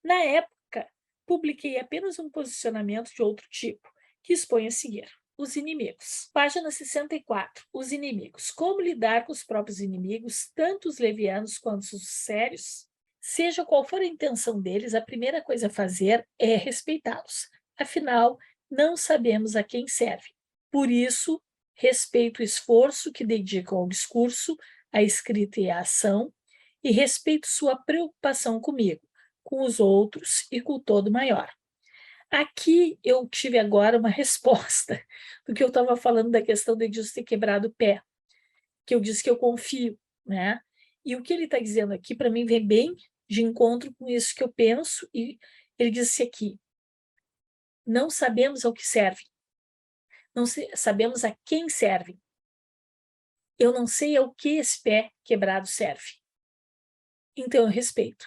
Na época, publiquei apenas um posicionamento de outro tipo, que expõe a seguir. Os inimigos. Página 64. Os inimigos. Como lidar com os próprios inimigos, tanto os levianos quanto os sérios? Seja qual for a intenção deles, a primeira coisa a fazer é respeitá-los. Afinal, não sabemos a quem serve. Por isso, respeito o esforço que dedicam ao discurso, à escrita e à ação, e respeito sua preocupação comigo, com os outros e com o todo maior. Aqui eu tive agora uma resposta do que eu estava falando da questão de Deus ter quebrado o pé, que eu disse que eu confio, né? E o que ele está dizendo aqui, para mim, vem bem de encontro com isso que eu penso, e ele disse aqui: não sabemos ao que servem, não sabemos a quem servem. Eu não sei ao que esse pé quebrado serve. Então eu respeito.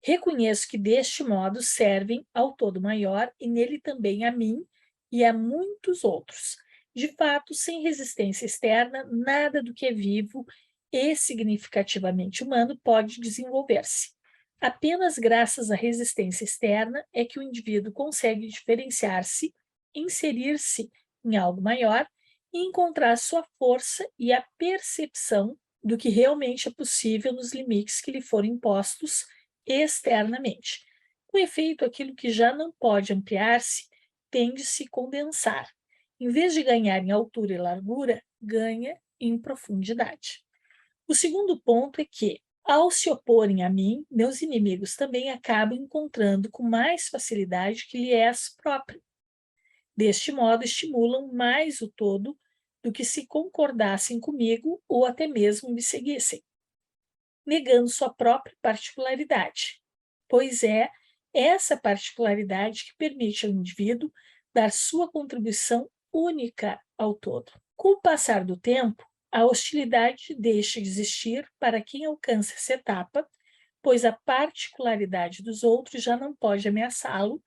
Reconheço que deste modo servem ao todo maior e nele também a mim e a muitos outros. De fato, sem resistência externa, nada do que é vivo e significativamente humano pode desenvolver-se. Apenas graças à resistência externa é que o indivíduo consegue diferenciar-se, inserir-se em algo maior e encontrar sua força e a percepção do que realmente é possível nos limites que lhe foram impostos externamente. Com efeito, aquilo que já não pode ampliar-se tende a se condensar. Em vez de ganhar em altura e largura, ganha em profundidade. O segundo ponto é que, ao se oporem a mim, meus inimigos também acabam encontrando com mais facilidade que lhes próprio. Deste modo, estimulam mais o todo do que se concordassem comigo ou até mesmo me seguissem, negando sua própria particularidade, pois é essa particularidade que permite ao indivíduo dar sua contribuição única ao todo. Com o passar do tempo, a hostilidade deixa de existir para quem alcança essa etapa, pois a particularidade dos outros já não pode ameaçá-lo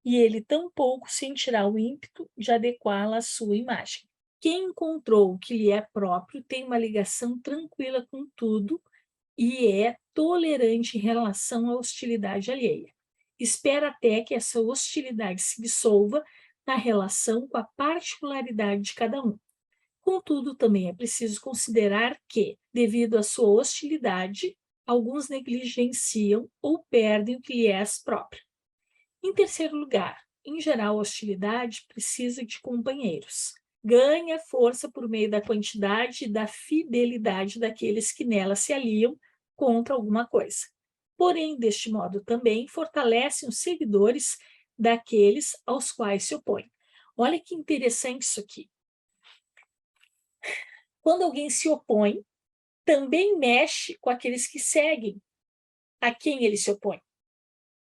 e ele tampouco sentirá o ímpeto de adequá-la à sua imagem. Quem encontrou o que lhe é próprio tem uma ligação tranquila com tudo e é tolerante em relação à hostilidade alheia. Espera até que essa hostilidade se dissolva na relação com a particularidade de cada um. Contudo, também é preciso considerar que, devido à sua hostilidade, alguns negligenciam ou perdem o que lhe é próprio. Em terceiro lugar, em geral, a hostilidade precisa de companheiros. Ganha força por meio da quantidade e da fidelidade daqueles que nela se aliam contra alguma coisa. Porém, deste modo também fortalecem os seguidores daqueles aos quais se opõem. Olha que interessante isso aqui. Quando alguém se opõe, também mexe com aqueles que seguem a quem ele se opõe,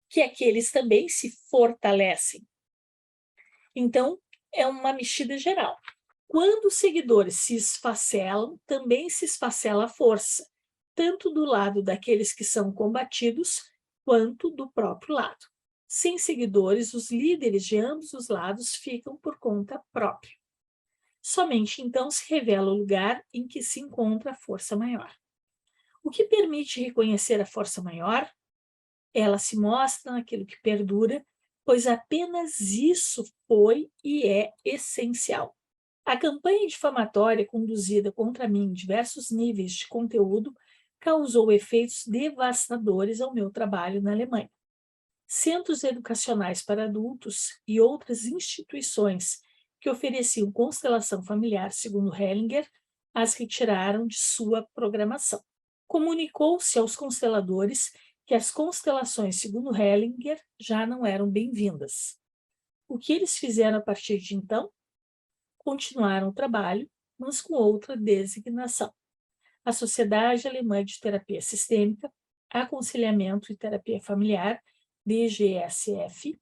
que aqueles também se fortalecem. Então, é uma mexida geral. Quando os seguidores se esfacelam, também se esfacela a força, tanto do lado daqueles que são combatidos, quanto do próprio lado. Sem seguidores, os líderes de ambos os lados ficam por conta própria. Somente então se revela o lugar em que se encontra a força maior. O que permite reconhecer a força maior? Ela se mostra naquilo que perdura, pois apenas isso foi e é essencial. A campanha difamatória conduzida contra mim em diversos níveis de conteúdo causou efeitos devastadores ao meu trabalho na Alemanha. Centros educacionais para adultos e outras instituições que ofereciam constelação familiar, segundo Hellinger, as retiraram de sua programação. Comunicou-se aos consteladores que as constelações, segundo Hellinger, já não eram bem-vindas. O que eles fizeram a partir de então? Continuaram o trabalho, mas com outra designação. A Sociedade Alemã de Terapia Sistêmica, Aconselhamento e Terapia Familiar, DGSF,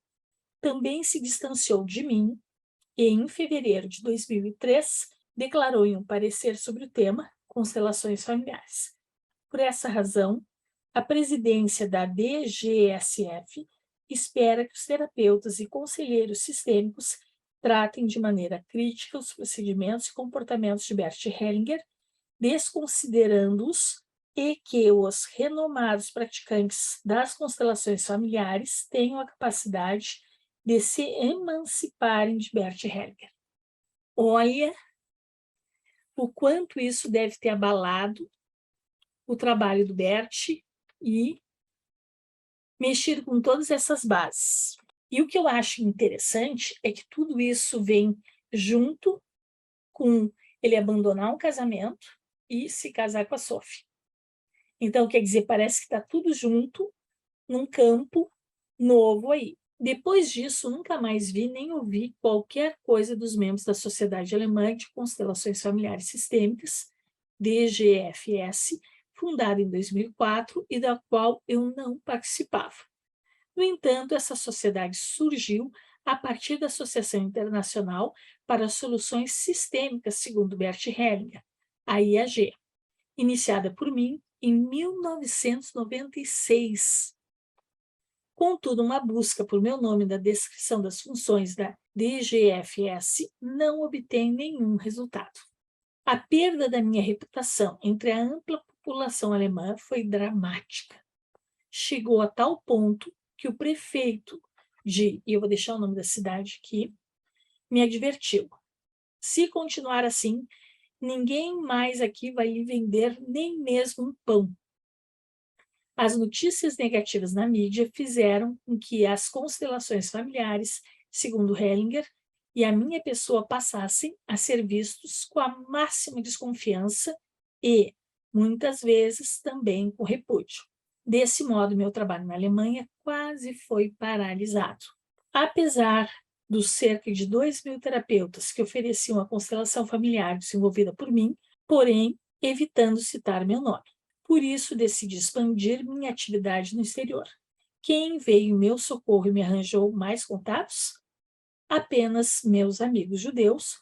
também se distanciou de mim e, em fevereiro de 2003, declarou em um parecer sobre o tema Constelações Familiares. Por essa razão, a presidência da DGSF espera que os terapeutas e conselheiros sistêmicos tratem de maneira crítica os procedimentos e comportamentos de Bert Hellinger, desconsiderando-os e que os renomados praticantes das constelações familiares tenham a capacidade de se emanciparem de Bert Hellinger. Olha o quanto isso deve ter abalado o trabalho do Bert e mexido com todas essas bases. E o que eu acho interessante é que tudo isso vem junto com ele abandonar um casamento e se casar com a Sophie. Então, quer dizer, parece que está tudo junto num campo novo aí. Depois disso, nunca mais vi nem ouvi qualquer coisa dos membros da Sociedade Alemã de Constelações Familiares Sistêmicas, DGFS, fundada em 2004 e da qual eu não participava. No entanto, essa sociedade surgiu a partir da Associação Internacional para Soluções Sistêmicas, segundo Bert Hellinger, a IAG, iniciada por mim em 1996. Contudo, uma busca por meu nome na descrição das funções da DGFS não obtém nenhum resultado. A perda da minha reputação entre a ampla população alemã foi dramática. Chegou a tal ponto que o prefeito e eu vou deixar o nome da cidade aqui, me advertiu: se continuar assim, ninguém mais aqui vai lhe vender nem mesmo um pão. As notícias negativas na mídia fizeram com que as constelações familiares, segundo Hellinger, e a minha pessoa passassem a ser vistos com a máxima desconfiança e, muitas vezes, também com repúdio. Desse modo, meu trabalho na Alemanha quase foi paralisado. Apesar dos cerca de 2.000 terapeutas que ofereciam a constelação familiar desenvolvida por mim, porém, evitando citar meu nome. Por isso, decidi expandir minha atividade no exterior. Quem veio em meu socorro e me arranjou mais contatos? Apenas meus amigos judeus,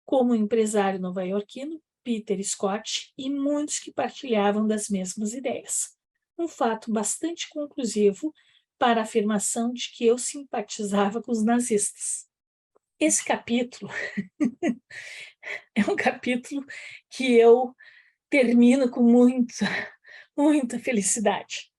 como o empresário nova-iorquino Peter Scott e muitos que partilhavam das mesmas ideias. Um fato bastante conclusivo para a afirmação de que eu simpatizava com os nazistas. Esse capítulo é um capítulo que eu termino com muita felicidade.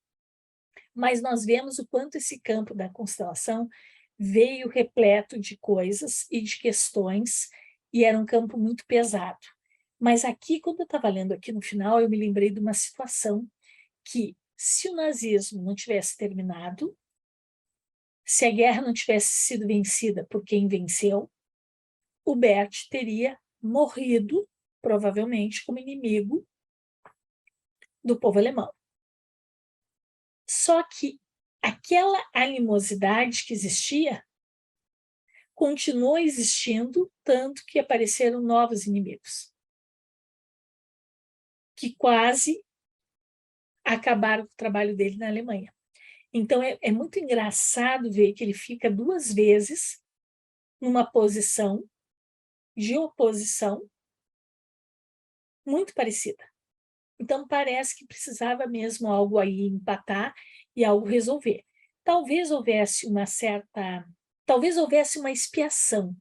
Mas nós vemos o quanto esse campo da constelação veio repleto de coisas e de questões, e era um campo muito pesado. Mas aqui, quando eu estava lendo aqui no final, eu me lembrei de uma situação que, se o nazismo não tivesse terminado, se a guerra não tivesse sido vencida por quem venceu, o Bert teria morrido, provavelmente, como inimigo do povo alemão. Só que aquela animosidade que existia continuou existindo, tanto que apareceram novos inimigos, que quase acabaram com o trabalho dele na Alemanha. Então, é muito engraçado ver que ele fica 2 vezes numa posição de oposição muito parecida. Então, parece que precisava mesmo algo aí empatar e algo resolver. Talvez houvesse uma expiação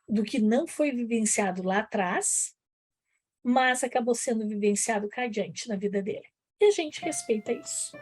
do que não foi vivenciado lá atrás, mas acabou sendo vivenciado cá adiante na vida dele. E a gente respeita isso.